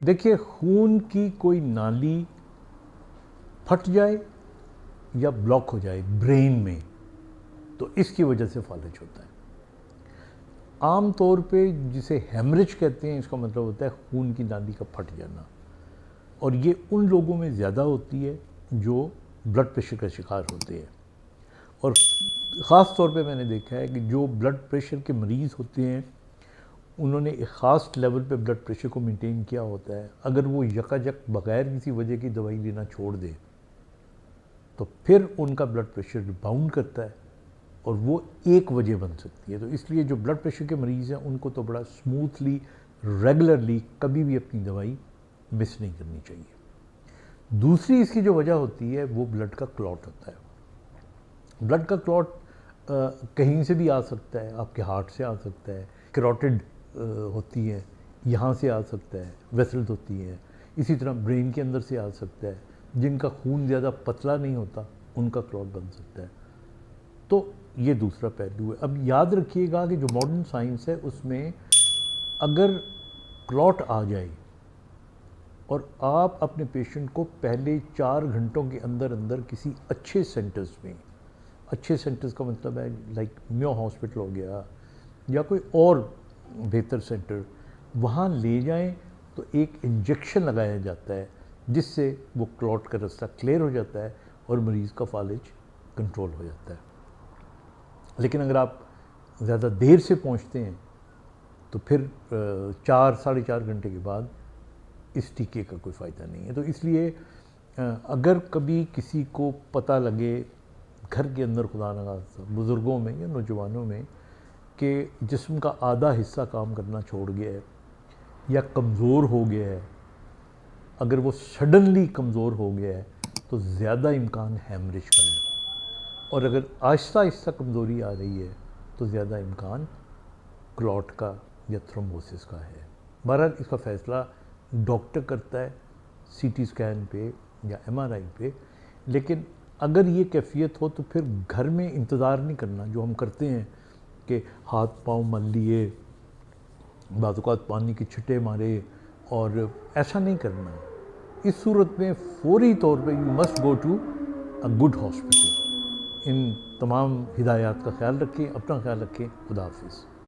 देखिए, खून की कोई नाली फट जाए या ब्लॉक हो जाए ब्रेन में, तो इसकी वजह से फालिज होता है। आम तौर पे जिसे हेमरेज कहते हैं, इसका मतलब होता है खून की नाली का फट जाना, और ये उन लोगों में ज़्यादा होती है जो ब्लड प्रेशर का शिकार होते हैं। और ख़ास तौर पे मैंने देखा है कि जो ब्लड प्रेशर के मरीज़ होते हैं, उन्होंने एक ख़ास लेवल पे ब्लड प्रेशर को मेंटेन किया होता है। अगर वो यकायक बग़ैर किसी वजह की दवाई लेना छोड़ दे तो फिर उनका ब्लड प्रेशर रिबाउंड करता है और वो एक वजह बन सकती है। तो इसलिए जो ब्लड प्रेशर के मरीज़ हैं उनको तो बड़ा स्मूथली, रेगुलरली कभी भी अपनी दवाई मिस नहीं करनी चाहिए। दूसरी इसकी जो वजह होती है वो ब्लड का क्लॉट होता है। ब्लड का क्लॉट कहीं से भी आ सकता है, आपके हार्ट से आ सकता है, कैरोटिड होती है, यहाँ से आ सकता है, वेसल्स होती हैं, इसी तरह ब्रेन के अंदर से आ सकता है। जिनका खून ज़्यादा पतला नहीं होता उनका क्लॉट बन सकता है। तो ये दूसरा पहलू है। अब याद रखिएगा कि जो मॉडर्न साइंस है उसमें अगर क्लॉट आ जाए और आप अपने पेशेंट को पहले 4 घंटों के अंदर अंदर किसी अच्छे सेंटर्स में, अच्छे सेंटर्स का मतलब है लाइक म्यो हॉस्पिटल हो गया या कोई और बेहतर सेंटर, वहाँ ले जाएं तो एक इंजेक्शन लगाया जाता है जिससे वो क्लॉट का रास्ता क्लियर हो जाता है और मरीज़ का फालिज कंट्रोल हो जाता है। लेकिन अगर आप ज़्यादा देर से पहुँचते हैं तो फिर 4 साढ़े 4 घंटे के बाद इस टीके का कोई फ़ायदा नहीं है। तो इसलिए अगर कभी किसी को पता लगे घर के अंदर, खुदा न खास्ता बुज़ुर्गों में या नौजवानों में, कि जिस्म का आधा हिस्सा काम करना छोड़ गया है या कमज़ोर हो गया है, अगर वो सडनली कमज़ोर हो गया है तो ज़्यादा इम्कान हेमरेज का है, और अगर आहिस्ता आहिस्ता कमज़ोरी आ रही है तो ज़्यादा इम्कान क्लॉट का या थ्रोम्बोसिस का है। बहरहाल इसका फ़ैसला डॉक्टर करता है सीटी स्कैन पे या एमआरआई पे। लेकिन अगर ये कैफियत हो तो फिर घर में इंतज़ार नहीं करना जो हम करते हैं कि हाथ पाँव मल लिए, बाज़ औक़ात पानी के छिट्टे मारे, और ऐसा नहीं करना। इस सूरत में फ़ौरी तौर पे you must go to a good hospital. इन तमाम हिदायत का ख्याल रखें, अपना ख्याल रखें। खुदा हाफ़िज़।